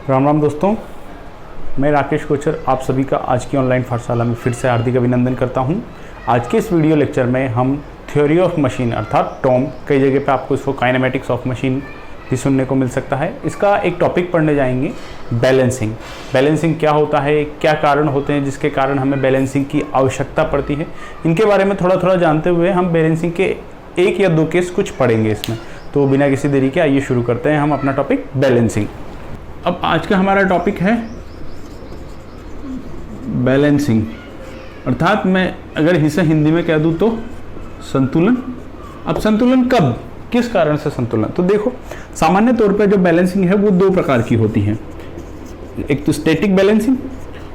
राम राम दोस्तों, मैं राकेश कोचर आप सभी का आज की ऑनलाइन पाठशाला में फिर से हार्दिक अभिनंदन करता हूं। आज के इस वीडियो लेक्चर में हम थ्योरी ऑफ मशीन अर्थात टॉम, कई जगह पे आपको इसको काइनेमेटिक्स ऑफ मशीन भी सुनने को मिल सकता है, इसका एक टॉपिक पढ़ने जाएंगे, बैलेंसिंग। बैलेंसिंग क्या होता है, क्या कारण होते हैं जिसके कारण हमें बैलेंसिंग की आवश्यकता पड़ती है, इनके बारे में थोड़ा थोड़ा जानते हुए हम बैलेंसिंग के एक या दो केस कुछ पढ़ेंगे इसमें। तो बिना किसी देरी के आइए शुरू करते हैं हम अपना टॉपिक बैलेंसिंग। अब आज का हमारा टॉपिक है बैलेंसिंग, अर्थात मैं अगर इसे हिंदी में कह दूं तो संतुलन। अब संतुलन कब, किस कारण से संतुलन? तो देखो, सामान्य तौर पर जो बैलेंसिंग है वो दो प्रकार की होती है, एक तो स्टैटिक बैलेंसिंग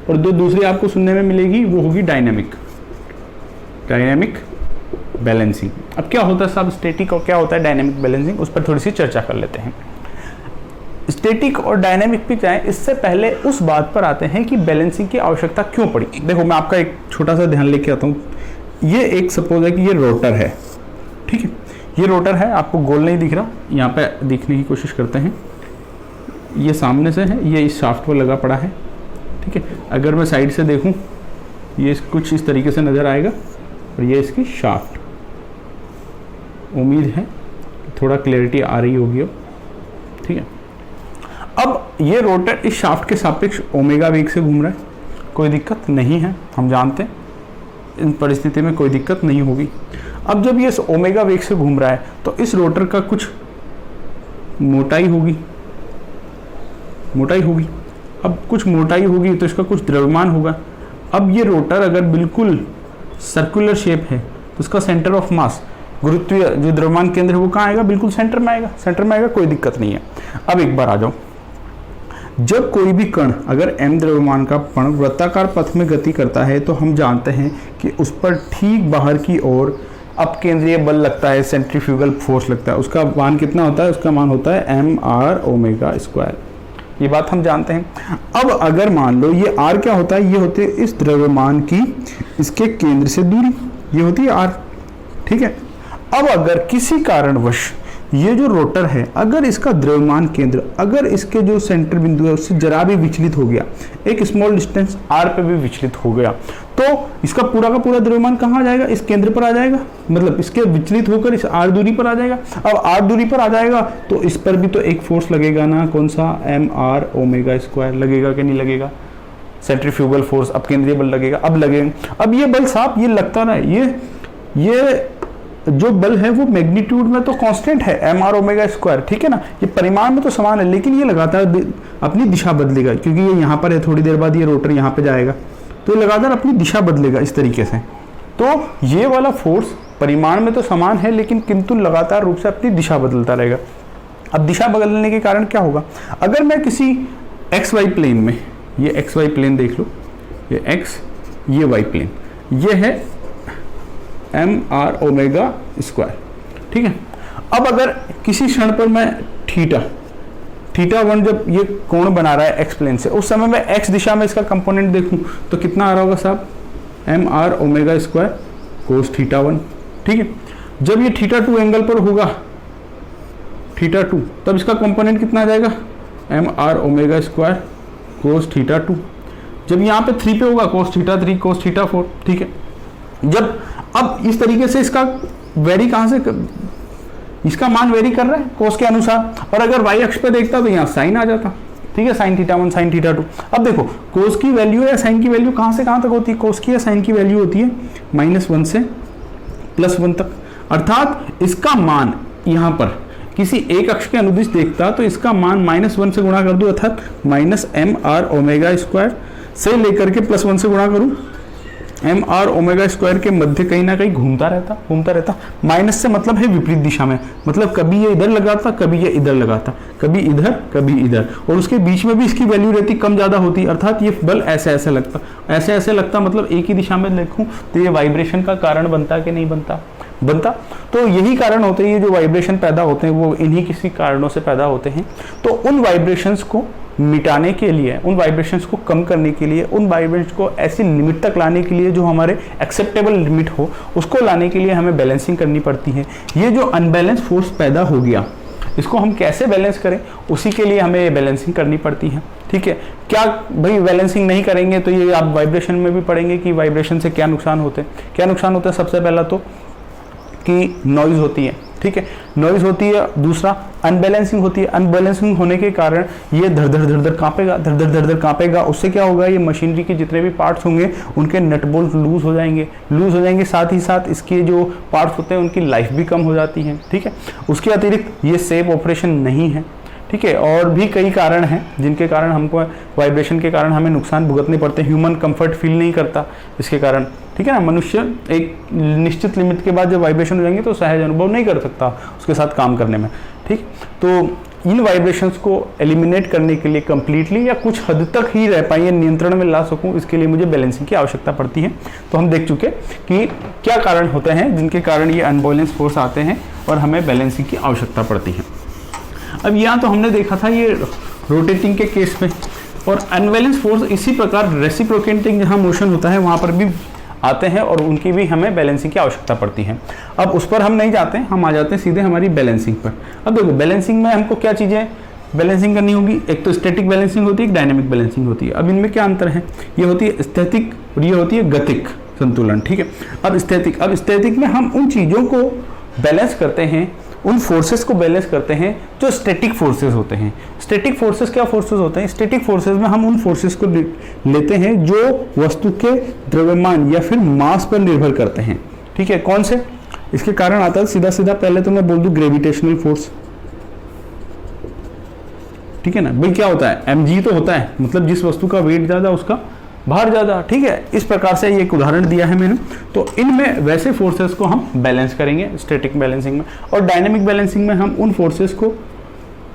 और दूसरी आपको सुनने में मिलेगी वो होगी डायनेमिक बैलेंसिंग। अब क्या होता है साहब स्टैटिक और क्या होता है डायनेमिक बैलेंसिंग, उस पर थोड़ी सी चर्चा कर लेते हैं। स्टैटिक और डायनेमिक पे जाएं इससे पहले उस बात पर आते हैं कि बैलेंसिंग की आवश्यकता क्यों पड़ी। देखो, मैं आपका एक छोटा सा ध्यान लेके आता हूँ। ये एक सपोज है कि ये रोटर है, ठीक है, ये रोटर है, आपको गोल नहीं दिख रहा, यहाँ पे दिखने की कोशिश करते हैं। ये सामने से है, ये इस शाफ्ट पर लगा पड़ा है, ठीक है। अगर मैं साइड से देखूँ ये कुछ इस तरीके से नज़र आएगा और ये इसकी शाफ्ट। उम्मीद है थोड़ा क्लैरिटी आ रही होगी अब, ठीक है। अब ये रोटर इस शाफ्ट के सापेक्ष ओमेगा वेग से घूम रहा है, कोई दिक्कत नहीं है, हम जानते हैं इन परिस्थिति में कोई दिक्कत नहीं होगी। अब जब ये ओमेगा वेग से घूम रहा है तो इस रोटर का कुछ मोटाई होगी। अब कुछ मोटाई होगी तो इसका कुछ द्रव्यमान होगा। अब ये रोटर अगर बिल्कुल सर्कुलर शेप है तो उसका सेंटर ऑफ मास, गुरुत्वीय जो द्रव्यमान केंद्र है वो कहाँ आएगा, बिल्कुल सेंटर में आएगा, कोई दिक्कत नहीं है। अब एक बार आ जाओ, जब कोई भी कण अगर m द्रव्यमान का कण वृत्ताकार पथ में गति करता है तो हम जानते हैं कि उस पर ठीक बाहर की ओर अपकेंद्रीय बल लगता है, सेंट्रीफ्यूगल फोर्स लगता है। उसका मान कितना होता है, उसका मान होता है mr ओमेगा स्क्वायर। ये बात हम जानते हैं। अब अगर मान लो ये r क्या होता है, ये होती है इस द्रव्यमान की इसके केंद्र से दूरी, ये होती है r, ठीक है। अब अगर किसी कारणवश ये जो रोटर है अगर इसका द्रव्यमान केंद्र अगर इसके जो सेंटर बिंदु है उससे जरा भी विचलित हो गया, एक स्मॉल डिस्टेंस r पे भी विचलित हो गया, तो इसका पूरा का पूरा द्रव्यमान कहाँ आ जाएगा, इस केंद्र पर आ जाएगा, मतलब इसके विचलित होकर इस r दूरी पर आ जाएगा। अब r दूरी पर आ जाएगा तो इस पर भी तो एक फोर्स लगेगा ना, कौन सा, mr ओमेगा स्क्वायर लगेगा कि नहीं लगेगा, सेंट्रीफ्यूगल फोर्स, अब केंद्रीय बल लगेगा, अब लगेगा। अब ये बल साहब ये लगता ना, ये जो बल है वो मैग्नीट्यूड में तो कांस्टेंट है mr ओमेगा स्क्वायर, ठीक है ना, ये परिमाण में तो समान है, लेकिन ये लगातार अपनी दिशा बदलेगा, क्योंकि ये यहाँ पर है, थोड़ी देर बाद ये रोटर यहाँ पे जाएगा तो ये लगातार अपनी दिशा बदलेगा इस तरीके से। तो ये वाला फोर्स परिमाण में तो समान है लेकिन किंतु लगातार रूप से अपनी दिशा बदलता रहेगा। अब दिशा बदलने के कारण क्या होगा, अगर मैं किसी XY प्लेन में, ये XY प्लेन देख लो, ये X, ये Y प्लेन, ये है mr ओमेगा स्क्वायर, ठीक है। अब अगर किसी क्षण पर मैं थीटा 1 जब ये कोण बना रहा है x प्लेन से, उस समय मैं x दिशा में इसका कंपोनेंट देखूं तो कितना आ रहा होगा साहब, mr omega square cos theta 1, ठीक है। जब ये थीटा 2 एंगल पर होगा, थीटा 2, तब इसका कंपोनेंट कितना आ जाएगा, mr omega square cos theta 2। जब यहाँ पे 3 पे होगा कोस थीटा 3 कोस थीटा 4, ठीक है। जब अब इस तरीके से इसका वेरी कहाँ से, इसका मान वेरी कर रहा है कोस के अनुसार, और अगर y अक्ष पे देखता तो यहाँ साइन आ जाता, ठीक है, साइन थीटा 1 साइन थीटा 2। अब देखो कोस की वैल्यू या साइन की वैल्यू कहाँ से कहाँ तक होती है, कोस की या साइन की वैल्यू होती है -1 से +1 तक, अर्थात इसका मान यहाँ पर किसी एक अक्ष के अनुदिश देखता तो इसका मान -1 से गुणा कर दूँ, अर्थात -mr ओमेगा स्क्वायर से लेकर के +1 से गुणा करूँ, mr ओमेगा स्क्वायर के मध्य कहीं ना कहीं घूमता रहता। माइनस से मतलब है विपरीत दिशा में, मतलब कभी ये इधर लगाता, कभी ये इधर लगाता, कभी इधर कभी इधर, और उसके बीच में भी इसकी वैल्यू रहती कम ज़्यादा होती, अर्थात ये बल ऐसे लगता, मतलब एक ही दिशा में देखूं तो ये वाइब्रेशन का कारण बनता कि नहीं बनता। तो यही कारण होते हैं, ये जो वाइब्रेशन पैदा होते हैं वो इन्हीं किसी कारणों से पैदा होते हैं। तो उन वाइब्रेशंस को मिटाने के लिए, उन वाइब्रेशंस को कम करने के लिए, उन वाइब्रेशंस को ऐसी लिमिट तक लाने के लिए जो हमारे एक्सेप्टेबल लिमिट हो, उसको लाने के लिए हमें बैलेंसिंग करनी पड़ती है। ये जो अनबैलेंस फोर्स पैदा हो गया, इसको हम कैसे बैलेंस करें, उसी के लिए हमें बैलेंसिंग करनी पड़ती है। ठीक है, क्या भाई बैलेंसिंग नहीं करेंगे तो ये आप वाइब्रेशन में भी पढ़ेंगे कि वाइब्रेशन से क्या नुकसान होते हैं। क्या नुकसान होता है, सबसे पहला तो कि नॉइज़ होती है। ठीक है, नॉइज़ होती है। दूसरा अनबैलेंसिंग होती है। अनबैलेंसिंग होने के कारण ये धड़ धड़ धड़ धड़ कांपेगा, धड़ धड़ धड़ धड़ कांपेगा। उससे क्या होगा, ये मशीनरी के जितने भी पार्ट्स होंगे उनके नट बोल्ट लूज हो जाएंगे। साथ ही साथ इसके जो पार्ट्स होते हैं उनकी लाइफ भी कम हो जाती है। ठीक है, उसके अतिरिक्त ये सेफ ऑपरेशन नहीं है। ठीक है, और भी कई कारण हैं जिनके कारण हमको वाइब्रेशन के कारण हमें नुकसान भुगतने पड़ते हैं। ह्यूमन कंफर्ट फील नहीं करता इसके कारण। ठीक है ना, मनुष्य एक निश्चित लिमिट के बाद जब वाइब्रेशन हो जाएंगे तो सहज अनुभव नहीं कर सकता उसके साथ काम करने में। ठीक, तो इन वाइब्रेशंस को एलिमिनेट करने के लिए कंप्लीटली या कुछ हद तक ही रह पाए, नियंत्रण में ला सकूं, इसके लिए मुझे बैलेंसिंग की आवश्यकता पड़ती है। तो हम देख चुके कि क्या कारण होते हैं जिनके कारण ये अनबैलेंस फोर्स आते हैं और हमें बैलेंसिंग की आवश्यकता पड़ती है। अब यहाँ तो हमने देखा था ये रोटेटिंग के केस में, और अनबैलेंस फोर्स इसी प्रकार रेसिप्रोकेटिंग जहाँ मोशन होता है वहाँ पर भी आते हैं और उनकी भी हमें बैलेंसिंग की आवश्यकता पड़ती है। अब उस पर हम नहीं जाते, हम आ जाते हैं सीधे हमारी बैलेंसिंग पर। अब देखो बैलेंसिंग में हमको क्या चीज़ें बैलेंसिंग करनी होगी, एक तो स्टैटिक बैलेंसिंग होती है, एक डायनेमिक बैलेंसिंग होती है। अब इनमें क्या अंतर है, ये होती है स्थैतिक और ये होती है गतिक संतुलन। ठीक है, अब स्टैटिक में हम उन चीज़ों को बैलेंस करते हैं, उन फोर्सेस को बैलेंस करते हैं जो स्टैटिक फोर्सेस होते हैं। स्टैटिक फोर्सेस क्या फोर्सेस होते हैं, स्टैटिक फोर्सेस में हम उन फोर्सेस को लेते हैं जो वस्तु के द्रव्यमान या फिर मास पर निर्भर करते हैं। ठीक है, कौन से, इसके कारण आता है सीधा सीधा, पहले तो मैं बोल दूं ग्रेविटेशनल फोर्स। ठीक है ना, भाई क्या होता है, mg तो होता है, मतलब जिस वस्तु का वेट ज्यादा उसका भार ज्यादा। ठीक है, इस प्रकार से ये एक उदाहरण दिया है मैंने। तो इनमें वैसे फोर्सेस को हम बैलेंस करेंगे स्टैटिक बैलेंसिंग में, और डायनेमिक बैलेंसिंग में हम उन फोर्सेस को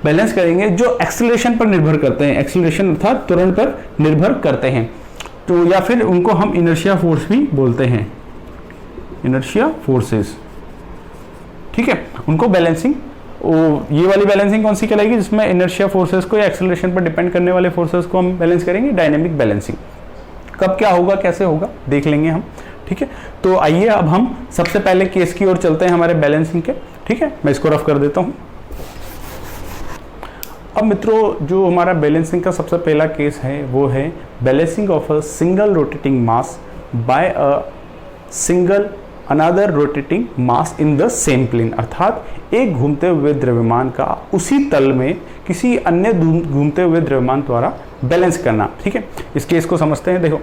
बैलेंस करेंगे जो एक्सेलरेशन पर निर्भर करते हैं। एक्सेलरेशन अर्थात त्वरण पर निर्भर करते हैं, तो या फिर उनको हम इनर्शिया फोर्स भी बोलते हैं, इनर्शिया फोर्सेस। ठीक है, उनको बैलेंसिंग, ये वाली बैलेंसिंग कौन सी कहलाएगी, जिसमें इनर्शिया फोर्सेस को या एक्सेलरेशन पर डिपेंड करने वाले फोर्सेस को हम बैलेंस करेंगे, डायनेमिक बैलेंसिंग। कब क्या होगा, कैसे होगा, देख लेंगे हम। ठीक है, तो आइए अब हम सबसे पहले केस की ओर चलते हैं हमारे बैलेंसिंग के। ठीक है, मैं इसको रफ कर देता हूं। अब मित्रों, जो हमारा बैलेंसिंग का सबसे पहला केस है वो है balancing of a single rotating mass by a single another rotating mass in the same plane. अर्थात एक घूमते हुए द्रव्यमान का उसी तल में किसी अन्य घूमते हुए द्रव्यमान द्वारा बैलेंस करना। ठीक है, इस केस को समझते हैं। देखो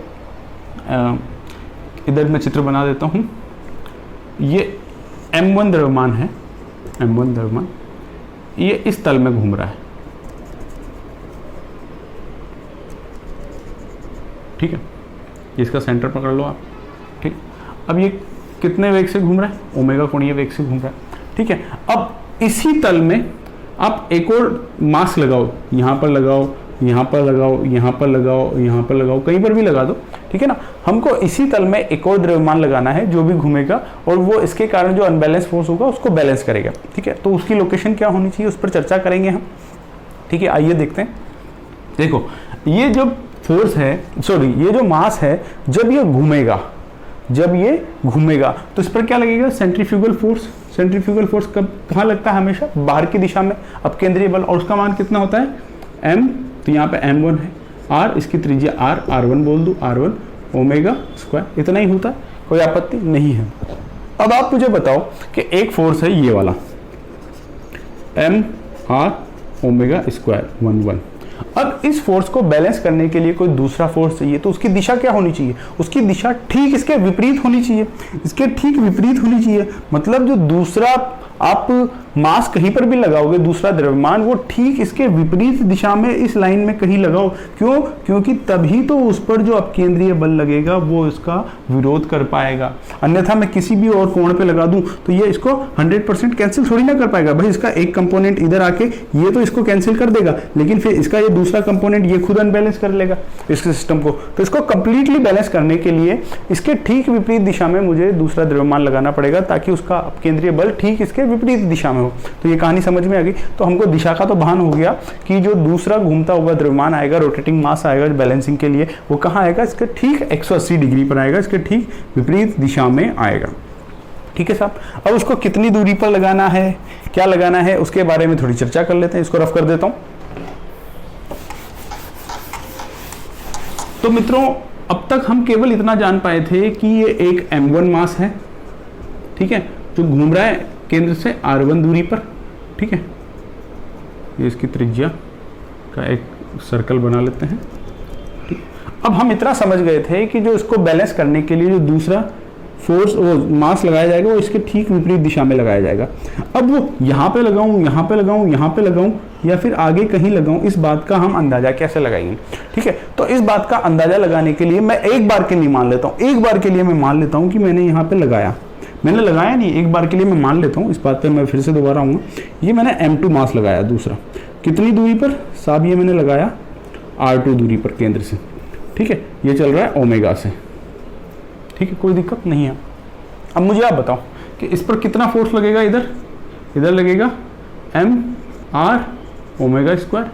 इधर मैं चित्र बना देता हूं। ये m1 द्रव्यमान है, m1 द्रव्यमान, ये इस तल में घूम रहा है। ठीक है, इसका सेंटर पकड़ लो आप। ठीक, अब ये कितने वेग से घूम रहा है, ओमेगा कोणीय वेग से घूम रहा है। ठीक है, अब इसी तल में आप एक और मास लगाओ, यहाँ पर लगाओ, यहाँ पर लगाओ, यहाँ पर लगाओ, यहाँ पर लगाओ, कहीं पर भी लगा दो। ठीक है ना, हमको इसी तल में एक और द्रव्यमान लगाना है जो भी घूमेगा, और वो इसके कारण जो अनबैलेंस फोर्स होगा उसको बैलेंस करेगा। ठीक है, तो उसकी लोकेशन क्या होनी चाहिए, उस पर चर्चा करेंगे हम। ठीक है, आइए देखते हैं। देखो, ये जो फोर्स है, सॉरी ये जो मास है, जब ये घूमेगा तो इस पर क्या लगेगा, सेंट्रीफ्यूगल फोर्स। सेंट्रीफ्यूगल फोर्स कब कहाँ लगता है, हमेशा बाहर की दिशा में, अपकेंद्रीय बल, और उसका मान कितना होता है, m, तो यहाँ पे m1 है, r, इसकी त्रिज्या r1 बोल दूँ, r1 ओमेगा स्क्वायर, इतना ही होता है, कोई आपत्ति नहीं है। अब आप मुझे बताओ कि एक फोर्स है ये वाला m r ओमेगा स्क्वायर 1 अब इस फोर्स को बैलेंस करने के लिए कोई दूसरा फोर्स चाहिए, तो उसकी दिशा क्या होनी चाहिए, उसकी दिशा ठीक इसके विपरीत होनी चाहिए, इसके ठीक विपरीत होनी चाहिए। मतलब जो दूसरा आप मास कहीं पर भी लगाओगे, दूसरा द्रव्यमान, वो ठीक इसके विपरीत दिशा में इस लाइन में कहीं लगाओ। क्यों, क्योंकि तभी तो उस पर जो अपकेंद्रीय बल लगेगा वो इसका विरोध कर पाएगा। अन्यथा मैं किसी भी और कोण पे लगा दूं तो ये इसको 100% कैंसिल थोड़ी ना कर पाएगा। भाई इसका एक कंपोनेंट इधर आके ये तो इसको कैंसिल कर देगा, लेकिन फिर इसका ये दूसरा कंपोनेंट ये खुद अनबैलेंस कर लेगा इस सिस्टम को। तो इसको कंप्लीटली बैलेंस करने के लिए इसके ठीक विपरीत दिशा में मुझे दूसरा द्रव्यमान लगाना पड़ेगा, ताकि उसका अपकेंद्रीय बल ठीक इसके विपरीत दिशा में हो। तो ये कहानी समझ में आ गई। तो हमको दिशा का तो भान हो गया कि जो दूसरा घूमता हुआ द्रव्यमान आएगा, रोटेटिंग मास आएगा बैलेंसिंग के लिए, वो कहाँ आएगा, इसके ठीक 180 डिग्री पर आएगा, इसके ठीक विपरीत दिशा में आएगा। ठीक है साहब। अब उसको कितनी दूरी पर लगाना है, क्या लगाना है, उसके बारे में थोड़ी चर्चा कर लेते हैं। इसको रफ कर देता हूं। तो मित्रों, अब तक हम केवल इतना जान पाए थे कि ये एक m1 मास है, ठीक है, जो घूम रहा है केंद्र से r1 दूरी पर, ठीक है। ये इसकी त्रिज्या का एक सर्कल बना लेते हैं, ठीक। अब हम इतना समझ गए थे कि जो इसको बैलेंस करने के लिए जो दूसरा फोर्स वो मास लगाया जाएगा वो इसके ठीक विपरीत दिशा में लगाया जाएगा। अब वो यहाँ पे लगाऊं, यहाँ पे लगाऊं, यहाँ पे लगाऊं या फिर आगे कहीं लगाऊं, इस बात का हम अंदाजा कैसे लगाएंगे, ठीक है। तो इस बात का अंदाजा लगाने के लिए मैं एक बार के लिए मान लेता हूँ, एक बार के लिए मैं मान लेता हूँ कि मैंने यहाँ पे लगाया, मैंने लगाया नहीं, एक बार के लिए मैं मान लेता हूँ। इस बात पर मैं फिर से दोबारा आऊँगा। ये मैंने m2 मास लगाया, दूसरा कितनी दूरी पर साहब, ये मैंने लगाया r2 दूरी पर केंद्र से, ठीक है। ये चल रहा है ओमेगा से, ठीक है, कोई दिक्कत नहीं है। अब मुझे आप बताओ कि इस पर कितना फोर्स लगेगा, इधर लगेगा m/r ओमेगा स्क्वायर,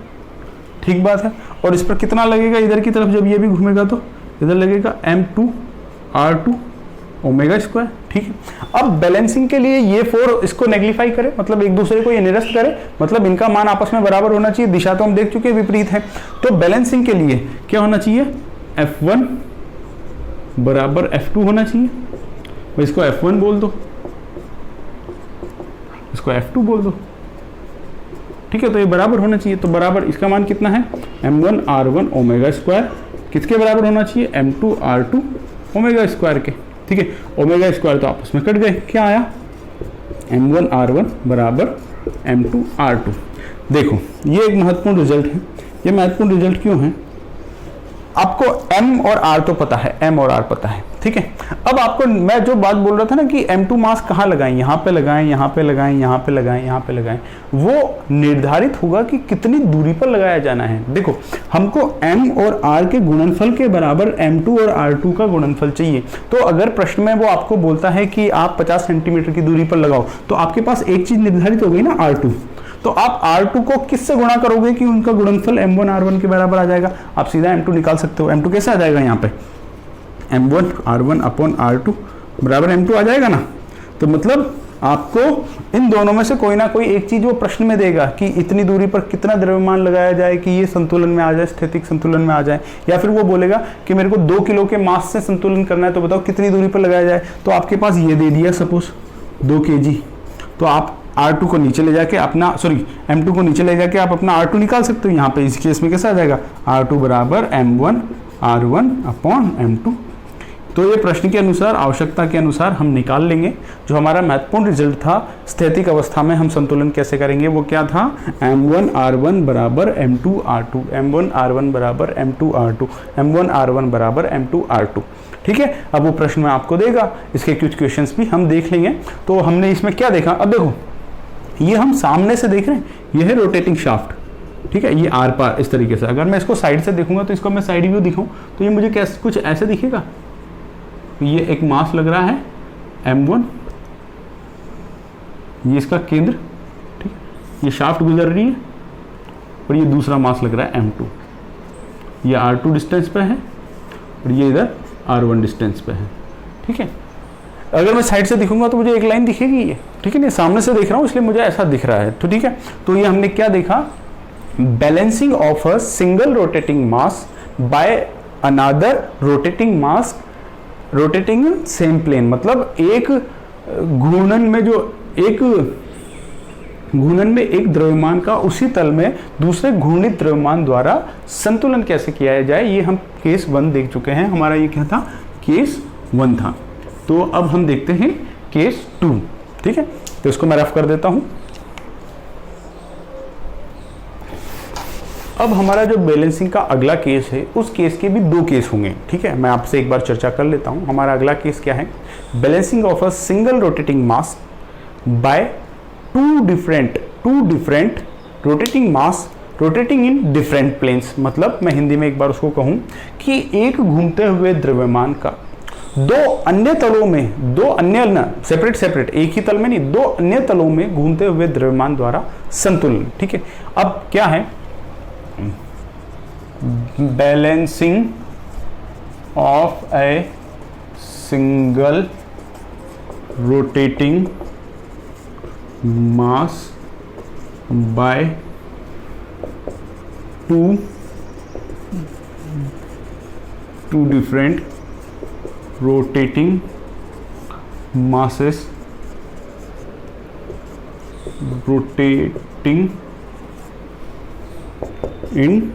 ठीक बात है। और इस पर कितना लगेगा इधर की तरफ, जब ये भी घूमेगा तो इधर लगेगा m2r2 ओमेगा स्क्वायर, ठीक है। अब बैलेंसिंग के लिए ये फोर इसको नेगलिफाई करे, मतलब एक दूसरे को ये निरस्त करे, मतलब इनका मान आपस में बराबर होना चाहिए। दिशा तो हम देख चुके हैं विपरीत है, तो बैलेंसिंग के लिए क्या होना चाहिए, F1 बराबर F2 होना चाहिए। इसको F1 बोल दो, इसको F2 बोल दो, ठीक है। तो ये बराबर होना चाहिए, तो बराबर इसका मान कितना है, m1r1 ओमेगा स्क्वायर, किसके बराबर होना चाहिए, m2r2 ओमेगा स्क्वायर के, ठीक है। ओमेगा स्क्वायर तो आपस में कट गए, क्या आया, m1r1 बराबर m2r2। देखो ये एक महत्वपूर्ण रिजल्ट है। ये महत्वपूर्ण रिजल्ट क्यों है, आपको m और r तो पता है, m और r पता है, ठीक है। अब आपको मैं जो बात बोल रहा था ना कि m2 मास कहाँ लगाएं, यहाँ पे लगाएं, यहाँ पे लगाएं, यहाँ पे लगाएं, यहाँ पे लगाएं, वो निर्धारित होगा कि कितनी दूरी पर लगाया जाना है। देखो हमको m और r के गुणनफल के बराबर m2 और r2 का गुणनफल चाहिए। तो अगर प्रश्न में वो आपको बोलता है कि आप 50 सेंटीमीटर की दूरी पर लगाओ, तो आपके पास एक चीज निर्धारित हो गई ना, r2। तो आप r2 को किससे गुणा करोगे कि उनका गुणनफल m1 r1 के बराबर आ जाएगा। आप सीधा m2 निकाल सकते हो। m2 कैसे आ जाएगा, यहाँ पे m1 r1 अपॉन r2 बराबर m2 आ जाएगा ना। तो मतलब आपको इन दोनों में से कोई ना कोई एक चीज वो प्रश्न में देगा कि इतनी दूरी पर कितना द्रव्यमान लगाया जाए कि ये संतुलन में आ जाए, स्थितिक संतुलन में आ जाए। या फिर वो बोलेगा कि मेरे को 2 किलो के मास से संतुलन करना है, तो बताओ कितनी दूरी पर लगाया जाए। तो आपके पास ये दे दिया सपोज 2 kg, तो आप R2 को नीचे ले जाके अपना M2 को नीचे ले जाके आप अपना R2 निकाल सकते हो। यहाँ पे इस केस में कैसा आ जाएगा, R2 बराबर m1 r1 अपॉन m2। तो ये प्रश्न के अनुसार, आवश्यकता के अनुसार हम निकाल लेंगे। जो हमारा महत्वपूर्ण रिजल्ट था, स्थितिक अवस्था में हम संतुलन कैसे करेंगे, वो क्या था, m1 r1 बराबर m2 r2, m1 r1 बराबर m2 r2, m1 r1 बराबर m2 r2, ठीक है। अब वो प्रश्न में आपको देगा, इसके कुछ क्वेश्चंस भी हम देख लेंगे। तो हमने इसमें क्या देखा, अब देखो ये हम सामने से देख रहे हैं, ये है रोटेटिंग शाफ्ट, ठीक है। ये आर पार इस तरीके से, अगर मैं इसको साइड से देखूंगा तो इसको मैं साइड व्यू दिखाऊं तो ये मुझे कैसे कुछ ऐसे दिखेगा। ये एक मास लग रहा है m1, ये इसका केंद्र, ठीक, ये शाफ्ट गुजर रही है, और ये दूसरा मास लग रहा है m2। ये r2 डिस्टेंस पे है और ये इधर r1 डिस्टेंस पे है, ठीक है। अगर मैं साइड से दिखूंगा तो मुझे एक लाइन दिखेगी ये, ठीक है। नहीं, सामने से देख रहा हूँ इसलिए मुझे ऐसा दिख रहा है, तो ठीक है। तो ये हमने क्या देखा, balancing of a single rotating mass by another rotating mass rotating in same plane. मतलब एक घूर्णन में एक द्रव्यमान का उसी तल में दूसरे घूर्णित द्रव्यमान द्वारा संतुलन कैसे किया जाए, ये हम केस 1 देख चुके हैं। हमारा ये क्या था, केस 1 था। तो अब हम देखते हैं केस 2, ठीक है। तो इसको मैं रफ कर देता हूं। अब हमारा जो बैलेंसिंग का अगला केस है, उस केस के भी 2 केस होंगे, ठीक है। मैं आपसे एक बार चर्चा कर लेता हूं। हमारा अगला केस क्या है, balancing of a single rotating mass by two different rotating mass rotating in different planes. मतलब मैं हिंदी में एक बार उसको कहूं कि एक घूमते हुए द्रव्यमान का दो अन्य तलों में, दो अन्य सेपरेट एक ही तल में नहीं, 2 अन्य तलों में घूमते हुए द्रव्यमान द्वारा संतुलन, ठीक है। अब क्या है, balancing of a single rotating mass by two different rotating masses rotating in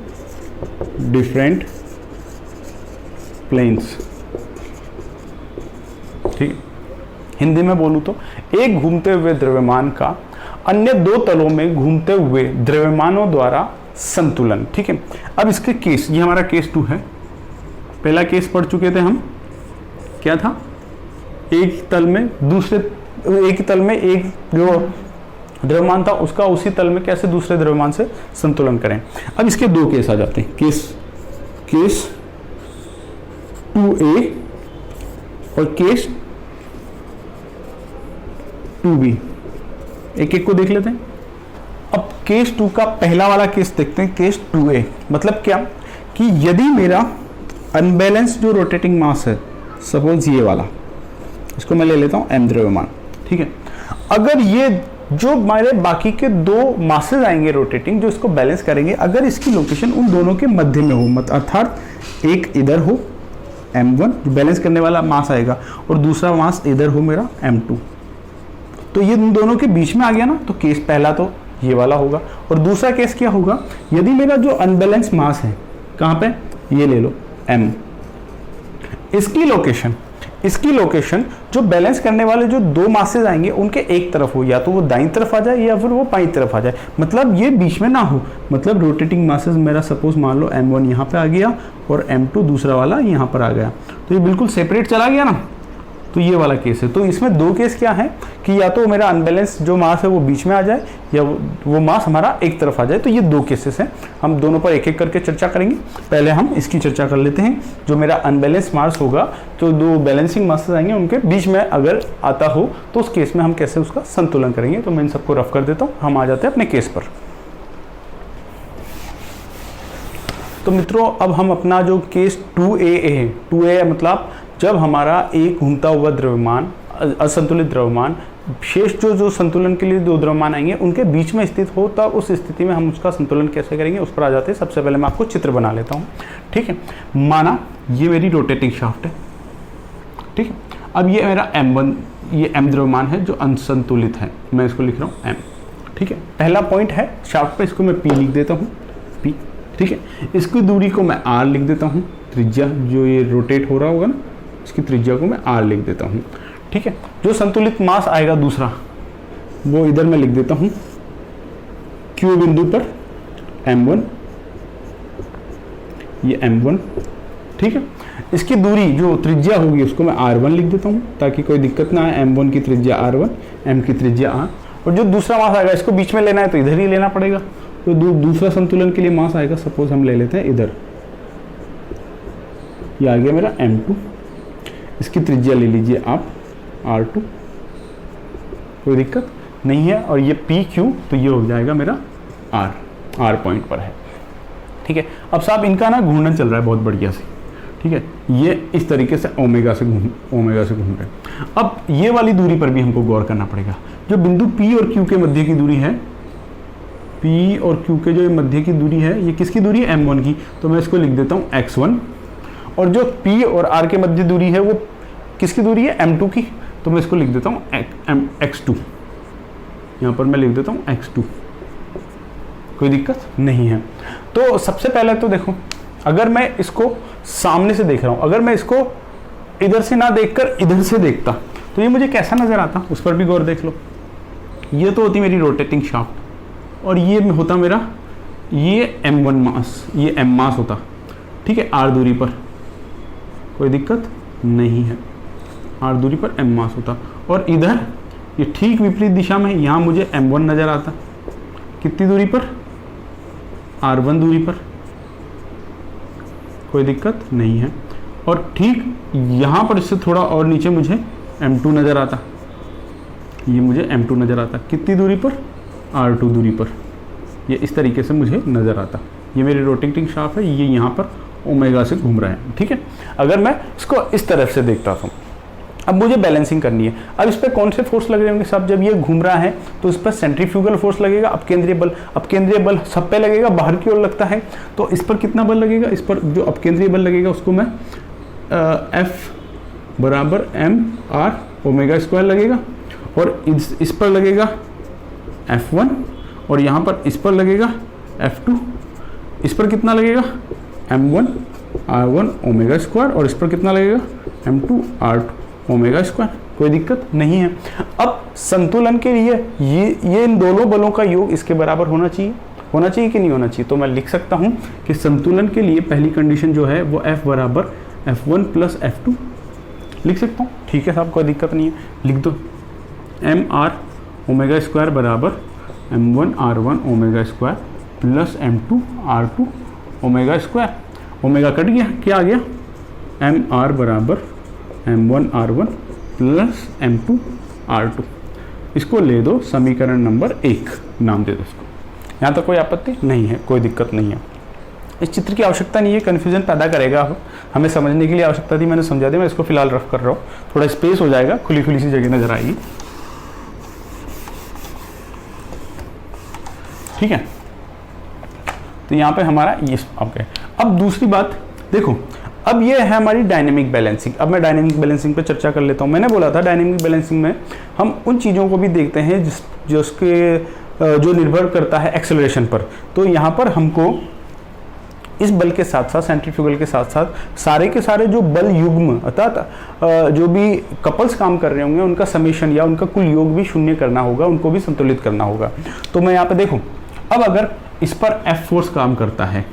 different planes। ठीक, हिंदी में बोलूं तो एक घूमते हुए द्रव्यमान का अन्य दो तलों में घूमते हुए द्रव्यमानों द्वारा संतुलन। ठीक है, अब इसके केस, ये हमारा केस 2 है। पहला केस पढ़ चुके थे हम, क्या था, एक तल में एक जो द्रव्यमान था उसका उसी तल में कैसे दूसरे द्रव्यमान से संतुलन करें। अब इसके दो केस आ जाते हैं, केस 2a और केस 2b। एक एक को देख लेते हैं। अब केस 2 का पहला वाला केस देखते हैं, केस 2a। मतलब क्या कि यदि मेरा अनबैलेंस जो रोटेटिंग मास है, सपोज ये वाला, इसको मैं ले लेता हूं m द्रव्यमान। ठीक है, अगर ये जो हमारे बाकी के दो मासेस आएंगे रोटेटिंग जो इसको बैलेंस करेंगे, अगर इसकी लोकेशन उन दोनों के मध्य में हो, अर्थात एक इधर हो m1 जो बैलेंस करने वाला मास आएगा और दूसरा मास इधर हो मेरा m2, तो ये दोनों के बीच में आ गया ना, तो केस पहला तो ये वाला होगा। और दूसरा केस क्या होगा, यदि मेरा जो अनबैलेंस मास है कहाँ पे, ये ले लो m, इसकी लोकेशन जो बैलेंस करने वाले जो दो मासेस आएंगे उनके एक तरफ हो, या तो वो दाईं तरफ आ जाए या फिर वो बाईं तरफ आ जाए, मतलब ये बीच में ना हो। मतलब रोटेटिंग मासेस मेरा सपोज मान लो m1 यहाँ पे आ गया और m2 दूसरा वाला यहाँ पर आ गया, तो ये बिल्कुल सेपरेट चला गया ना, तो ये वाला केस है। तो इसमें दो केस क्या है कि या तो मेरा अनबैलेंस जो मास है वो बीच में आ जाए या वो मास हमारा एक तरफ आ जाए। तो ये दो केसेस हैं, हम दोनों पर एक एक करके चर्चा करेंगे। पहले हम इसकी चर्चा कर लेते हैं, जो मेरा अनबैलेंस मास होगा, तो दो बैलेंसिंग मासेस आएंगे उनके बीच में अगर आता हो तो उस केस में हम कैसे उसका संतुलन करेंगे। तो मैं इन सबको रफ कर देता हूँ, हम आ जाते हैं अपने केस पर। तो मित्रों, अब हम अपना जो केस 2a है, 2a मतलब जब हमारा एक घूमता हुआ द्रव्यमान, असंतुलित द्रव्यमान, शेष जो संतुलन के लिए दो द्रव्यमान आएंगे उनके बीच में स्थित हो, तब उस स्थिति में हम उसका संतुलन कैसे करेंगे उस पर आ जाते हैं। सबसे पहले मैं आपको चित्र बना लेता हूँ। ठीक है, माना ये मेरी रोटेटिंग शाफ्ट है। ठीक है, अब ये मेरा m1, ये m द्रव्यमान है जो असंतुलित है, मैं इसको लिख रहा हूँ m। ठीक है, पहला पॉइंट है शाफ्ट पे, इसको मैं p लिख देता हूँ, p। ठीक है, इसकी दूरी को मैं r लिख देता हूँ, त्रिज्या जो ये रोटेट हो रहा होगा ना, इसकी त्रिज्या को मैं r लिख देता हूँ। ठीक है, जो संतुलित मास आएगा दूसरा, वो इधर मैं लिख देता हूँ q बिंदु पर m1, ये m1। ठीक है, इसकी दूरी जो त्रिज्या होगी उसको मैं r1 लिख देता हूँ ताकि कोई दिक्कत ना आए। m1 की त्रिज्या r1, m की त्रिज्या r, और जो दूसरा मास आएगा इसको बीच में लेना है तो इधर ही लेना पड़ेगा। तो दूसरा संतुलन के लिए मास आएगा, सपोज हम ले लेते हैं इधर, ये आ गया मेरा m2, इसकी त्रिज्या ले लीजिए आप r2, कोई दिक्कत नहीं है, और ये pq, तो ये हो जाएगा मेरा r पॉइंट पर है। ठीक है, अब साहब इनका ना घूर्णन चल रहा है बहुत बढ़िया से। ठीक है, ये इस तरीके से ओमेगा से घूम रहे हैं। अब ये वाली दूरी पर भी हमको गौर करना पड़ेगा, जो बिंदु p और q के मध्य की दूरी है, p और q के जो मध्य की दूरी है, ये किसकी दूरी है, m1 की, तो मैं इसको लिख देता हूँ x1। और जो p और r के मध्य दूरी है वो किसकी दूरी है, m2 की, तो मैं इसको लिख देता हूँ x2। यहाँ पर मैं लिख देता हूँ x2, कोई दिक्कत नहीं है। तो सबसे पहले तो देखो, अगर मैं इसको सामने से देख रहा हूँ, अगर मैं इसको इधर से ना देखकर इधर से देखता तो ये मुझे कैसा नज़र आता, उस पर भी गौर देख लो। ये तो होती मेरी रोटेटिंग शाफ्ट और ये होता मेरा ये m1 मास, ये m मास होता। ठीक है, r दूरी पर, कोई दिक्कत नहीं है, r दूरी पर m मास होता। और इधर ये ठीक विपरीत दिशा में, यहाँ मुझे m1 नज़र आता, कितनी दूरी पर, r1 दूरी पर, कोई दिक्कत नहीं है। और ठीक यहाँ पर इससे थोड़ा और नीचे मुझे m2 नज़र आता, ये मुझे m2 नज़र आता, कितनी दूरी पर, r2 दूरी पर, ये इस तरीके से मुझे नज़र आता। ये मेरी रोटेटिंग शाफ्ट है, ये यहाँ पर ओमेगा से घूम रहा है। ठीक है, अगर मैं इसको इस तरफ से देखता था, अब मुझे बैलेंसिंग करनी है। अब इस पर कौन से फोर्स लग रहे होंगे सब, जब ये घूम रहा है तो इस पर सेंट्रीफ्यूगल फोर्स लगेगा, अब केंद्रीय बल सब पे लगेगा, बाहर की ओर लगता है, तो इस पर कितना बल लगेगा, इस पर जो अब केंद्रीय बल लगेगा उसको मैं F बराबर mr² लगेगा, और इस पर लगेगा F1, और यहाँ पर इस पर लगेगा F2, इस पर कितना लगेगा m1r1 और इस पर कितना लगेगा m2r2 कोई दिक्कत नहीं है। अब संतुलन के लिए ये इन दोनों बलों का योग इसके बराबर होना चाहिए कि नहीं होना चाहिए। तो मैं लिख सकता हूँ कि संतुलन के लिए पहली कंडीशन जो है वो F बराबर F1 प्लस F2 लिख सकता हूँ। ठीक है साहब, कोई दिक्कत नहीं है, लिख दो mr² बराबर m1r1 plus m2r2 omega cut गया, क्या आ गया mr बराबर m1r1 प्लस m2r2। इसको ले दो समीकरण नंबर 1 नाम दे दो इसको। यहाँ तक कोई आपत्ति नहीं है, कोई दिक्कत नहीं है। इस चित्र की आवश्यकता नहीं है, कन्फ्यूजन पैदा करेगा, हमें समझने के लिए आवश्यकता थी, मैंने समझा दिया। मैं इसको फिलहाल रफ कर रहा हूँ, थोड़ा स्पेस हो जाएगा, खुली खुली सी जगह नजर आएगी। ठीक है, तो यहाँ पे हमारा ये ओके। अब दूसरी बात देखो, अब ये है हमारी डायनेमिक बैलेंसिंग। अब मैं डायनेमिक बैलेंसिंग पे चर्चा कर लेता हूँ। मैंने बोला था डायनेमिक बैलेंसिंग में हम उन चीज़ों को भी देखते हैं जो निर्भर करता है एक्सेलरेशन पर। तो यहाँ पर हमको इस बल के साथ साथ सेंट्रीफ्यूगल के साथ साथ सारे के सारे जो बल युग्म अर्थात जो भी कपल्स काम कर रहे होंगे उनका समेशन या उनका कुल योग भी शून्य करना होगा, उनको भी संतुलित करना होगा। तो मैं यहाँ पे देखूँ, अब अगर इस पर F फोर्स काम करता है,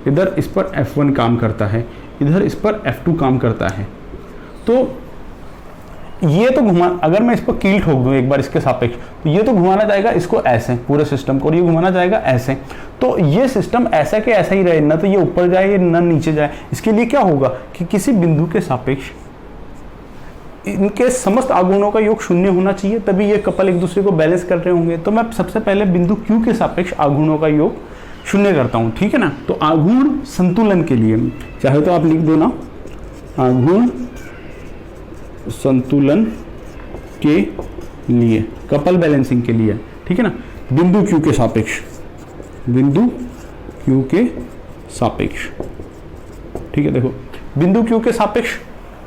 इधर इस पर F1 काम करता है, इधर इस पर F2 काम करता है, तो ये तो अगर मैं इस पर कील ठोक दूं एक बार इसके सापेक्ष, तो ये तो घुमाना जाएगा इसको ऐसे पूरे सिस्टम को, और ये घुमाना जाएगा ऐसे। तो ये सिस्टम ऐसा के ऐसा ही रहे, ना तो ये ऊपर जाए ना नीचे जाए। इसके लिए क्या होगा कि किसी बिंदु के सापेक्ष इनके समस्त आघूर्णों का योग शून्य होना चाहिए, तभी ये कपल एक दूसरे को बैलेंस कर रहे होंगे। तो मैं सबसे पहले बिंदु Q के सापेक्ष आघूर्णों का योग शून्य करता हूँ, ठीक है ना। तो आघूर्ण संतुलन के लिए चाहे तो आप लिख दो ना, आघूर्ण संतुलन के लिए, कपल बैलेंसिंग के लिए, ठीक है ना, बिंदु Q के सापेक्ष, बिंदु Q के सापेक्ष, ठीक है। देखो बिंदु Q के सापेक्ष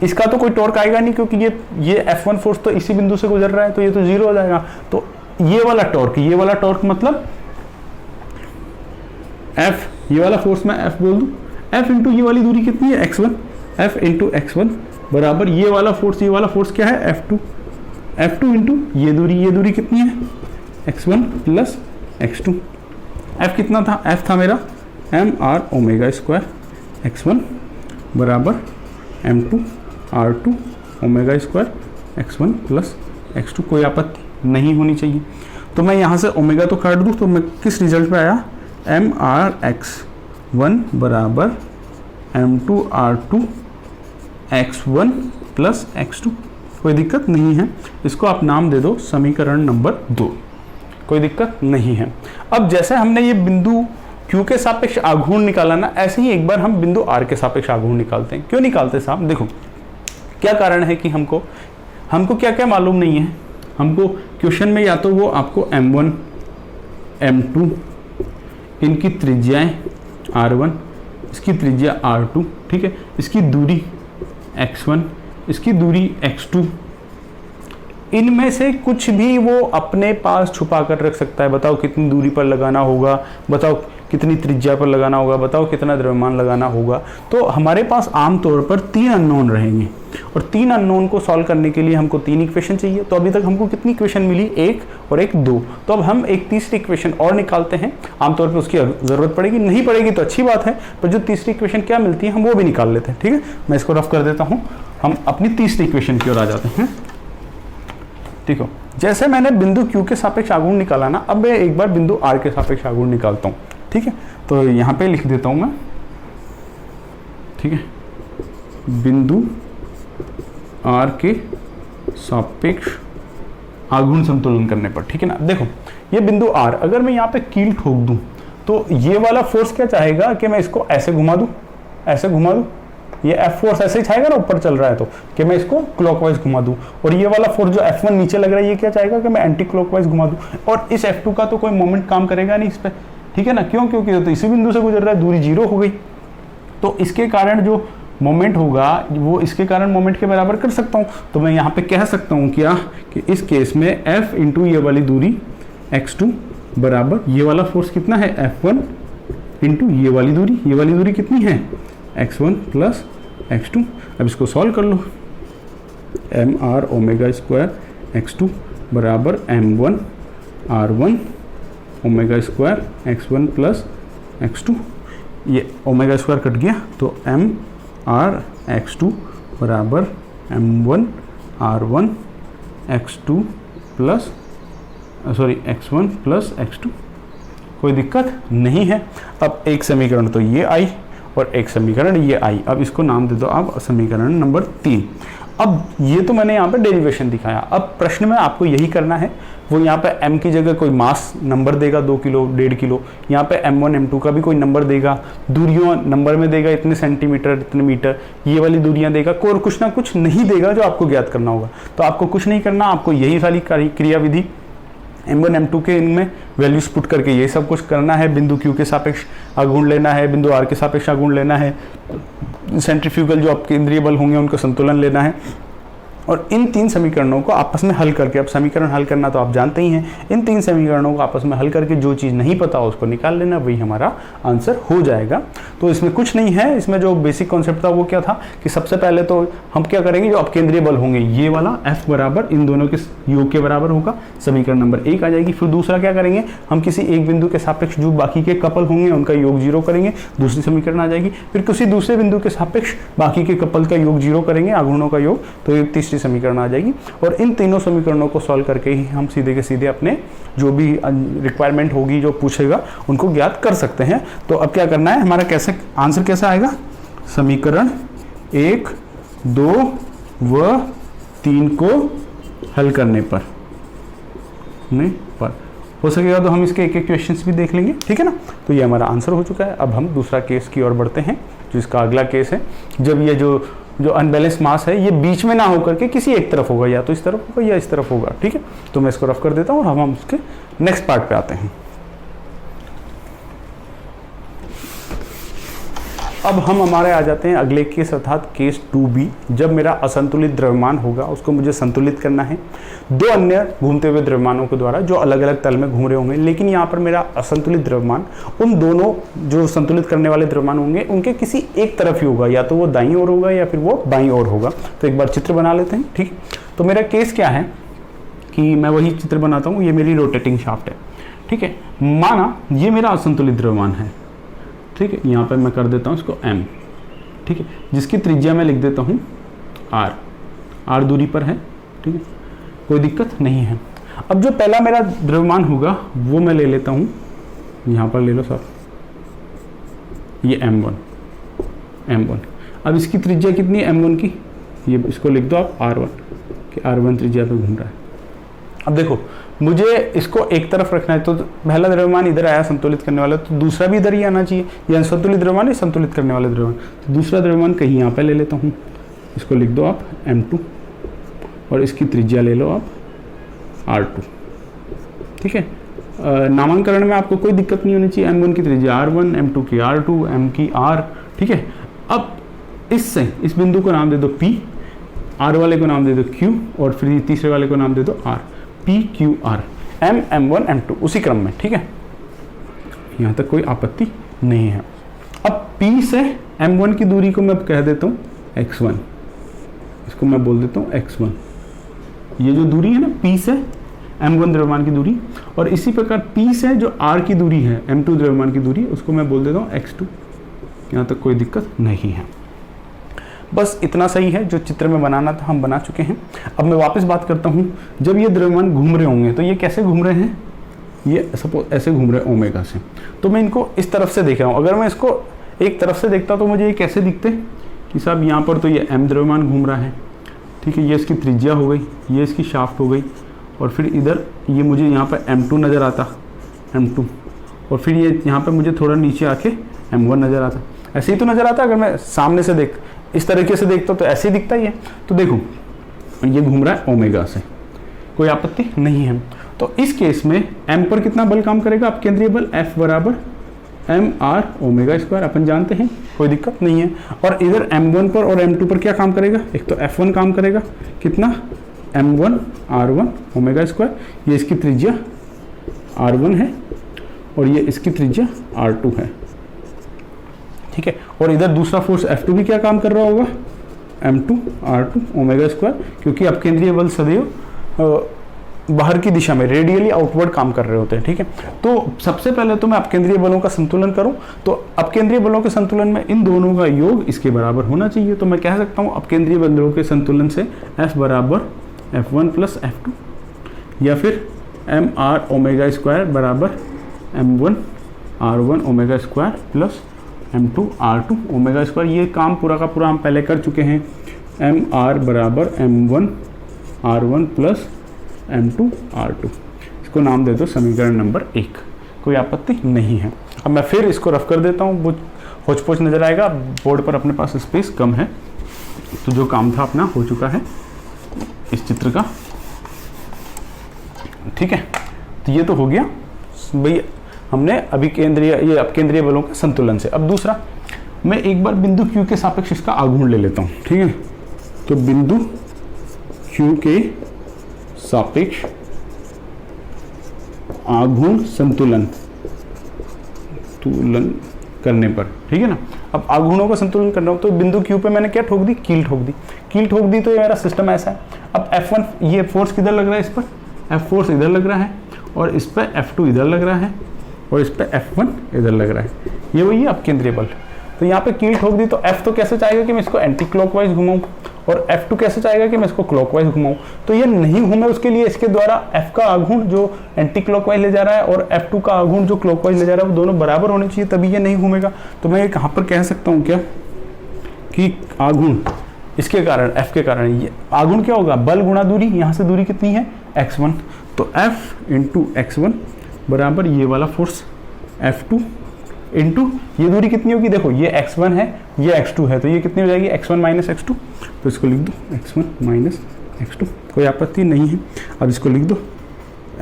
इसका तो कोई टॉर्क आएगा नहीं, क्योंकि ये F1 फोर्स तो इसी बिंदु से गुजर रहा है, तो ये तो जीरो हो जाएगा। तो ये वाला टॉर्क मतलब F, ये वाला फोर्स मैं F बोल दूं, F इंटू ये वाली दूरी कितनी है x1, F इंटू x1 बराबर ये वाला फोर्स क्या है F2 इंटू ये दूरी कितनी है x1 प्लस x2। F कितना था, F था मेरा mr² x1 बराबर m2r2 ω² x1 प्लस x2। कोई आपत्ति नहीं होनी चाहिए। तो मैं यहाँ से ओमेगा तो काट दूँ, तो मैं किस रिजल्ट पे आया, mrx1 बराबर m2r2 x1 प्लस x2। कोई दिक्कत नहीं है, इसको आप नाम दे दो समीकरण नंबर 2, कोई दिक्कत नहीं है। अब जैसे हमने ये बिंदु Q के सापेक्ष आघूर्ण निकाला ना, ऐसे ही एक बार हम बिंदु R के सापेक्ष आघूर्ण निकालते हैं। क्यों निकालते साहब, देखो क्या कारण है कि हमको क्या क्या मालूम नहीं है। हमको क्वेश्चन में या तो वो आपको m1 m2 इनकी त्रिज्याएं r1, इसकी त्रिज्या r2, ठीक है, इसकी दूरी x1, इसकी दूरी x2, इनमें से कुछ भी वो अपने पास छुपा कर रख सकता है। बताओ कितनी दूरी पर लगाना होगा, बताओ कितनी त्रिज्या पर लगाना होगा, बताओ कितना द्रव्यमान लगाना होगा। तो हमारे पास आमतौर पर 3 अननोन रहेंगे, और 3 अननोन को सॉल्व करने के लिए हमको 3 इक्वेशन चाहिए। तो अभी तक हमको कितनी इक्वेशन मिली, 1 और 1 2। तो अब हम एक तीसरी इक्वेशन और निकालते हैं। आमतौर पर उसकी ज़रूरत पड़ेगी, नहीं पड़ेगी तो अच्छी बात है, पर जो तीसरी इक्वेशन क्या मिलती है हम वो भी निकाल लेते हैं, ठीक है। मैं इसको रफ कर देता हूँ, हम अपनी तीसरी इक्वेशन की ओर आ जाते हैं। ठीक हो, जैसे मैंने बिंदु Q के सापेक्ष आघूर्ण निकाला ना, अब मैं एक बार बिंदु R के सापेक्ष आघूर्ण निकालता हूँ, ठीक है। तो यहाँ पे लिख देता हूँ मैं, ठीक है, बिंदु R के सापेक्ष आघूर्ण संतुलन करने पर, ठीक है ना। देखो ये बिंदु R, अगर मैं यहाँ पे कील ठोक दूँ तो ये वाला फोर्स क्या चाहेगा कि मैं इसको ऐसे घुमा दूँ, ऐसे घुमा दूँ, ये F फोर्स ऐसे ही चाहेगा ना ऊपर चल रहा है तो कि मैं इसको क्लॉकवाइज घुमा दूं, और ये वाला फोर्स जो F1 नीचे लग रहा है ये क्या चाहेगा कि मैं एंटी क्लॉकवाइज घुमा दूं, और इस F2 का तो कोई मोमेंट काम करेगा नहीं इस पर, ठीक है ना, क्यों, क्योंकि तो इसी बिंदु से गुजर रहा है, दूरी 0 हो गई, तो इसके कारण जो मोमेंट होगा वो इसके कारण मोमेंट के बराबर कर सकता हूँ। तो मैं यहाँ पे कह सकता हूँ क्या कि इस केस में F इंटू ये वाली दूरी x2 बराबर ये वाला फोर्स कितना है F1 इंटू ये वाली दूरी कितनी है x1 प्लस x2। अब इसको सॉल्व कर लो, mr ओमेगा स्क्वायर x2 बराबर m1 r1 omega square x1 plus x2, ये ओमेगा स्क्वायर कट गया तो m r x2 बराबर m1 r1 x2 plus x1 plus x2। कोई दिक्कत नहीं है। अब एक समीकरण तो ये आई और एक समीकरण ये आई, अब इसको नाम दे दो आप समीकरण नंबर 3। अब ये तो मैंने यहाँ पे डेरिवेशन दिखाया, अब प्रश्न में आपको यही करना है, वो यहाँ पे m की जगह कोई मास नंबर देगा 2 किलो 1.5 किलो, यहाँ पे m1 m2 का भी कोई नंबर देगा, दूरियों नंबर में देगा इतने सेंटीमीटर इतने मीटर, ये वाली दूरियां देगा, और कुछ ना कुछ नहीं देगा जो आपको ज्ञात करना होगा। तो आपको कुछ नहीं करना, आपको यही सारी क्रियाविधि m1 m2 के इनमें वैल्यूज पुट करके ये सब कुछ करना है, बिंदु Q के सापेक्ष आघूर्ण लेना है, बिंदु R के सापेक्ष आघूर्ण लेना है, सेंट्रीफ्यूगल जो आपके इंद्रिय बल होंगे उनका संतुलन लेना है, और इन 3 समीकरणों को आपस में हल करके, अब समीकरण हल करना तो आप जानते ही हैं, इन 3 समीकरणों को आपस में हल करके जो चीज़ नहीं पता उसको निकाल लेना, वही हमारा आंसर हो जाएगा। तो इसमें कुछ नहीं है, इसमें जो बेसिक कॉन्सेप्ट था वो क्या था कि सबसे पहले तो हम क्या करेंगे, जो अपकेंद्रीय बल होंगे ये वाला F बराबर इन दोनों के योग के बराबर होगा, समीकरण नंबर 1 आ जाएगी। फिर दूसरा क्या करेंगे, हम किसी एक बिंदु के सापेक्ष जो बाकी के कपल होंगे उनका योग 0 करेंगे, दूसरी समीकरण आ जाएगी। फिर किसी दूसरे बिंदु के सापेक्ष बाकी के कपल का योग 0 करेंगे, आघूर्णों का योग, तो ये तीसरी समीकरण आ जाएगी। और इन तीनों समीकरणों को सॉल्व करके ही हम सीधे के सीधे अपने जो भी रिक्वायरमेंट होगी जो पूछेगा उनको ज्ञात कर सकते हैं। तो अब क्या करना है, हमारा कैसे आंसर कैसा आएगा, समीकरण 1, 2 व 3 को हल करने पर, नहीं पर हो सकेगा तो हम इसके एक क्वेश्चंस भी देख लेंगे, ठीक है ना। तो ये हमारा आंसर हो चुका है। अब हम दूसरा केस की ओर बढ़ते हैं, जो इसका अगला केस है, जब ये जो अनबैलेंस मास है ये बीच में ना होकर के किसी एक तरफ होगा, या तो इस तरफ होगा या इस तरफ होगा, ठीक है। तो मैं इसको रफ कर देता हूँ और हम उसके नेक्स्ट पार्ट पे आते हैं। अब हम हमारे आ जाते हैं अगले केस अर्थात केस 2b, जब मेरा असंतुलित द्रव्यमान होगा उसको मुझे संतुलित करना है 2 अन्य घूमते हुए द्रव्यमानों के द्वारा जो अलग अलग तल में घूम रहे होंगे, लेकिन यहाँ पर मेरा असंतुलित द्रव्यमान उन दोनों जो संतुलित करने वाले द्रव्यमान होंगे उनके किसी एक तरफ ही होगा, या तो वो दाईं ओर होगा या फिर वो बाईं ओर होगा। तो एक बार चित्र बना लेते हैं, ठीक। तो मेरा केस क्या है कि मैं वही चित्र बनाता हूँ, ये मेरी रोटेटिंग शाफ्ट है, ठीक है। माना ये मेरा असंतुलित द्रव्यमान है, ठीक है, यहाँ पे मैं कर देता हूँ इसको m, ठीक है, जिसकी त्रिज्या मैं लिख देता हूँ r दूरी पर है, ठीक है, कोई दिक्कत नहीं है। अब जो पहला मेरा द्रव्यमान होगा वो मैं ले लेता हूँ, यहाँ पर ले लो सर, ये m1। अब इसकी त्रिज्या कितनी है m1 की, ये इसको लिख दो आप r1 कि r1 त्रिज्या पे घूम रहा है। अब देखो मुझे इसको एक तरफ रखना है, तो पहला द्रव्यमान इधर आया संतुलित करने वाला, तो दूसरा भी इधर ही आना चाहिए, या संतुलित द्रव्यमान है संतुलित करने वाले द्रव्यमान, तो दूसरा द्रव्यमान कहीं यहाँ पे ले लेता हूँ, इसको लिख दो आप m2 और इसकी त्रिज्या ले लो आप r2, ठीक है। नामांकरण में आपको कोई दिक्कत नहीं होनी चाहिए, m1 की त्रिज्या r1, m2 की r2, m की r, ठीक है। अब इससे इस बिंदु को नाम दे दो p, r वाले को नाम दे दो q, और फिर तीसरे वाले को नाम दे दो r, p q r, m m1 m2 उसी क्रम में, ठीक है। यहाँ तक कोई आपत्ति नहीं है। अब p से m1 की दूरी को मैं कह देता हूँ x1, इसको मैं बोल देता हूँ x1, ये जो दूरी है ना p से m1 द्रव्यमान की दूरी, और इसी प्रकार p से जो r की दूरी है m2 द्रव्यमान की दूरी, उसको मैं बोल देता हूँ x2। यहाँ तक कोई दिक्कत नहीं है। बस इतना सही है, जो चित्र में बनाना था हम बना चुके हैं। अब मैं वापस बात करता हूँ, जब ये द्रव्यमान घूम रहे होंगे तो ये कैसे घूम रहे हैं, ये सपोज ऐसे घूम रहे हैं ओमेगा से, तो मैं इनको इस तरफ से देख रहा हूँ। अगर मैं इसको एक तरफ से देखता तो मुझे ये कैसे दिखते कि साहब यहाँ पर तो ये m द्रव्यमान घूम रहा है, ठीक है, ये इसकी त्रिज्या हो गई, ये इसकी शाफ्ट हो गई, और फिर इधर ये मुझे यहाँ पर m2 नज़र आता, m2, और फिर ये यहाँ पर मुझे थोड़ा नीचे आके m1 नज़र आता। ऐसे ही तो नज़र आता अगर मैं सामने से इस तरीके से देखता तो ऐसे ही दिखता ही है। तो देखो ये घूम रहा है ओमेगा से, कोई आपत्ति नहीं है। तो इस केस में m पर कितना बल काम करेगा, अब केंद्रीय बल F बराबर mr ओमेगा स्क्वायर, अपन जानते हैं, कोई दिक्कत नहीं है। और इधर m1 पर और m2 पर क्या काम करेगा, एक तो F1 काम करेगा, कितना m1 r1 ओमेगा स्क्वायर, ये इसकी त्रिज्या r1 है और ये इसकी त्रिज्या r2 है, ठीक है। और इधर दूसरा फोर्स F2 भी क्या काम कर रहा होगा, m2 r2 ओमेगा स्क्वायर, क्योंकि अब केंद्रीय बल सदैव बाहर की दिशा में रेडियली आउटवर्ड काम कर रहे होते हैं, ठीक है। तो सबसे पहले तो मैं अपकेंद्रीय बलों का संतुलन करूं, तो अपकेंद्रीय बलों के संतुलन में इन दोनों का योग इसके बराबर होना चाहिए। तो मैं कह सकता हूं अपकेंद्रीय बलों के संतुलन से F बराबर F1 प्लस F2, या फिर mr ओमेगा स्क्वायर बराबर m1 r1 omega square plus m2 r2 omega square. ये काम पूरा का पूरा हम पहले कर चुके हैं। mr बराबर m1 r1 plus m2 r2, इसको नाम दे दो समीकरण नंबर 1, कोई आपत्ति नहीं है। अब मैं फिर इसको रफ कर देता हूँ, होच पोच नजर आएगा, बोर्ड पर अपने पास स्पेस कम है, तो जो काम था अपना हो चुका है इस चित्र का, ठीक है। तो ये तो हो गया भाई, हमने अभी ये अपकेंद्रीय बलों के संतुलन से। अब दूसरा, मैं एक बार बिंदु Q के सापेक्ष इसका आघूर्ण ले लेता हूँ, ठीक है। तो बिंदु Q के सापेक्ष आघूर्ण संतुलन करने पर, ठीक है ना। अब आघूर्णों का संतुलन करना हो तो बिंदु Q पे मैंने क्या ठोक दी, कील ठोक दी, कील ठोक दी, तो ये मेरा सिस्टम ऐसा है। अब F1 ये फोर्स किधर लग रहा है, इस पर F फोर्स इधर लग रहा है, और इस पर F2 इधर लग रहा है, और इस पर F1 इधर लग रहा है, ये वही है अपकेंद्रीय बल। तो यहाँ पे कील ठोक दी, तो F तो कैसे चाहेगा कि मैं इसको एंटी क्लॉकवाइज घुमाऊं, और F2 कैसे चाहेगा कि मैं इसको क्लॉकवाइज घुमाऊं। तो ये नहीं घूमे, उसके लिए इसके द्वारा F का आघूर्ण जो एंटी क्लॉकवाइज ले जा रहा है और F2 का आघूर्ण जो क्लॉकवाइज ले जा रहा है, वो दोनों बराबर होने चाहिए, तभी ये नहीं घूमेगा। तो मैं कहाँ पर कह सकता हूँ क्या कि आघूर्ण इसके कारण, F के कारण, ये आघूर्ण क्या होगा, बल गुणा दूरी, यहाँ से दूरी कितनी है x1, तो F इंटू x1 बराबर ये वाला फोर्स F2 इंटू ये दूरी कितनी होगी, देखो ये x1 है, ये x2 है, तो ये कितनी हो जाएगी x1 माइनस x2, तो इसको लिख दो x1 माइनस x2, कोई आपत्ति नहीं है। अब इसको लिख दो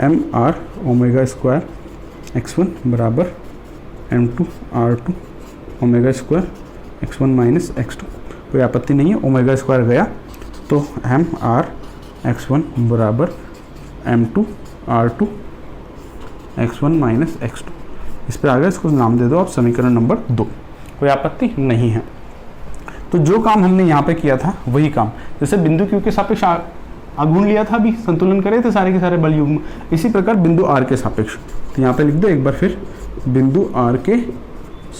mr ओमेगा स्क्वायर x1 बराबर m2 r2 omega square x1 minus x2, कोई आपत्ति नहीं है। ओमेगा स्क्वायर गया तो mr x1 बराबर m2 r2 x1 minus x2, इस पर आ गया, इसको नाम दे दो आप समीकरण नंबर 2, कोई आपत्ति नहीं है। तो जो काम हमने यहाँ पे किया था वही काम, जैसे बिंदु Q के सापेक्ष आघूर्ण लिया था, अभी संतुलन करे थे सारे के सारे बल युग्म, इसी प्रकार बिंदु R के सापेक्ष, तो यहाँ पे लिख दो एक बार फिर, बिंदु R के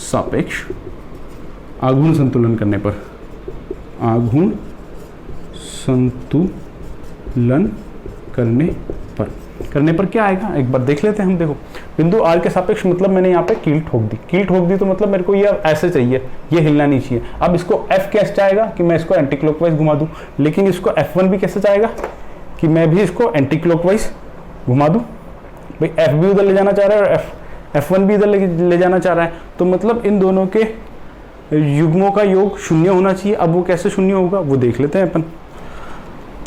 सापेक्ष आघूर्ण संतुलन करने पर, आघूर्ण संतुलन करने पर क्या आएगा, एक बार देख लेते हैं हम। देखो बिंदु R के सापेक्ष मतलब मैंने यहाँ पे कील ठोक दी, तो मतलब मेरे को ये ऐसे चाहिए, ये हिलना नहीं चाहिए। अब इसको F कैसे चाहेगा कि मैं इसको एंटी क्लॉकवाइज घुमा दूं, लेकिन इसको F1 भी कैसे चाहेगा कि मैं भी इसको एंटी क्लॉकवाइज घुमा दूं। भाई F भी उधर ले जाना चाह रहा है और F1 भी इधर ले जाना चाह रहा है, तो मतलब इन दोनों के युग्मों का योग शून्य होना चाहिए। अब वो कैसे शून्य होगा वो देख लेते हैं अपन।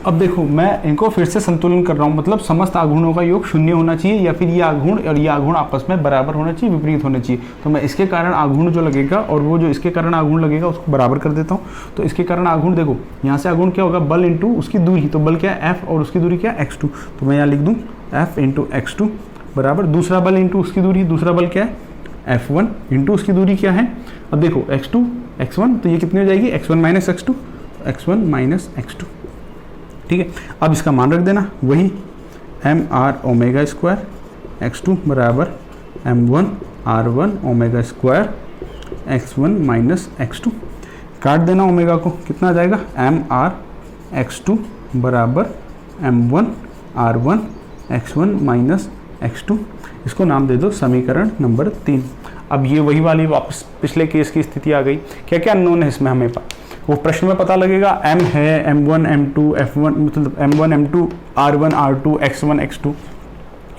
अब देखो मैं इनको फिर से संतुलन कर रहा हूँ, मतलब समस्त आघूर्णों का योग शून्य होना चाहिए, या फिर ये आघूर्ण और ये आघूर्ण आपस में बराबर होना चाहिए, विपरीत होने चाहिए। तो मैं इसके कारण आघूर्ण जो लगेगा और वो जो इसके कारण आघूर्ण लगेगा उसको बराबर कर देता हूँ। तो इसके कारण आघूर्ण, देखो यहाँ से आघूर्ण क्या होगा, बल इंटू उसकी दूरी, तो बल क्या है F और उसकी दूरी क्या है x2, तो मैं यहाँ लिख दूँ F इंटू x2 बराबर दूसरा बल इंटू उसकी दूरी, दूसरा बल क्या है F1 इंटू उसकी दूरी क्या है, अब देखो x2 x1, तो ये कितनी हो जाएगी x1 minus x2, x1 minus x2, ठीक है। अब इसका मान रख देना, वही mr ओमेगा स्क्वायर x2 बराबर m1 r1 omega square x1 minus x2, काट देना ओमेगा को, कितना आ जाएगा mr x2 बराबर m1 r1 x1 minus x2, इसको नाम दे दो समीकरण नंबर 3। अब ये वही वाली वापस पिछले केस की स्थिति आ गई, क्या क्या अननोन है इसमें हमें वो प्रश्न में पता लगेगा। m है m1 m2 f1, मतलब m1 m2 r1 r2 x1 x2,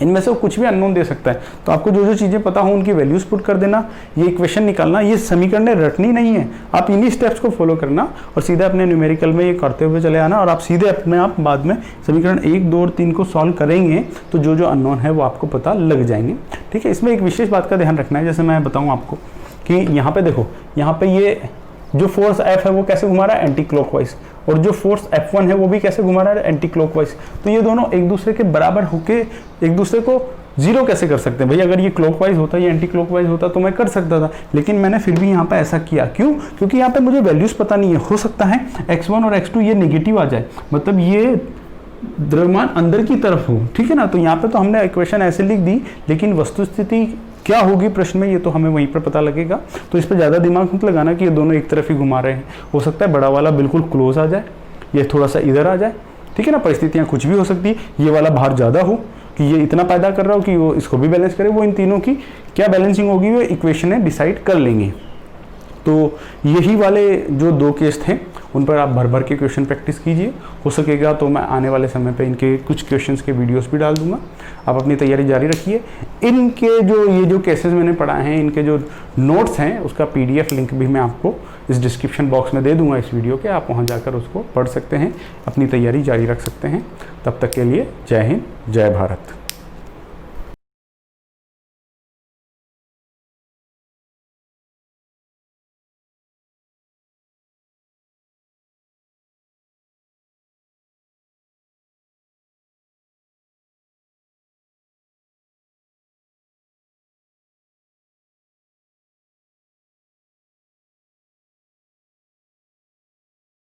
इनमें से वो कुछ भी अननोन दे सकता है। तो आपको जो जो चीज़ें पता हो उनकी वैल्यूज पुट कर देना, ये इक्वेशन निकालना, ये समीकरणें रटनी नहीं है, आप इन्हीं स्टेप्स को फॉलो करना और सीधे अपने न्यूमेरिकल में ये करते हुए चले आना, और आप सीधे अपने आप बाद में समीकरण 1, 2 और 3 को सॉल्व करेंगे तो जो जो अननोन है वो आपको पता लग जाएंगे। ठीक है, इसमें एक विशेष बात का ध्यान रखना है, जैसे मैं बताऊँ आपको कि यहाँ पे देखो, यहाँ पे ये जो फोर्स F है वो कैसे घुमा रहा है, एंटी क्लॉकवाइज, और जो फोर्स F1 है वो भी कैसे घुमा रहा है, एंटी क्लॉकवाइज। तो ये दोनों एक दूसरे के बराबर होके एक दूसरे को जीरो कैसे कर सकते हैं भाई? अगर ये क्लॉकवाइज होता, ये एंटी क्लॉकवाइज होता तो मैं कर सकता था, लेकिन मैंने फिर भी यहाँ पे ऐसा किया। क्यों? क्योंकि यहाँ पे मुझे वैल्यूज पता नहीं है। हो सकता है x1 और x2 ये नेगेटिव आ जाए, मतलब ये द्रव्यमान अंदर की तरफ हो, ठीक है ना। तो यहाँ पे तो हमने इक्वेशन ऐसे लिख दी, लेकिन वस्तुस्थिति क्या होगी प्रश्न में ये तो हमें वहीं पर पता लगेगा। तो इस पर ज़्यादा दिमाग मत लगाना कि ये दोनों एक तरफ ही घुमा रहे हैं। हो सकता है बड़ा वाला बिल्कुल क्लोज आ जाए, ये थोड़ा सा इधर आ जाए, ठीक है ना। परिस्थितियाँ कुछ भी हो सकती है, ये वाला भार ज़्यादा हो कि ये इतना पैदा कर रहा हो कि वो इसको भी बैलेंस करे, वो इन तीनों की क्या बैलेंसिंग होगी वो इक्वेशनें डिसाइड कर लेंगे। तो यही वाले जो 2 केस थे उन पर आप भर भर के क्वेश्चन प्रैक्टिस कीजिए। हो सकेगा तो मैं आने वाले समय पे इनके कुछ क्वेश्चंस के वीडियोस भी डाल दूंगा। आप अपनी तैयारी जारी रखिए। इनके ये जो केसेस मैंने पढ़ाए हैं, इनके जो नोट्स हैं, उसका PDF लिंक भी मैं आपको इस डिस्क्रिप्शन बॉक्स में दे दूंगा इस वीडियो के। आप वहाँ जाकर उसको पढ़ सकते हैं, अपनी तैयारी जारी रख सकते हैं। तब तक के लिए जय हिंद, जय भारत।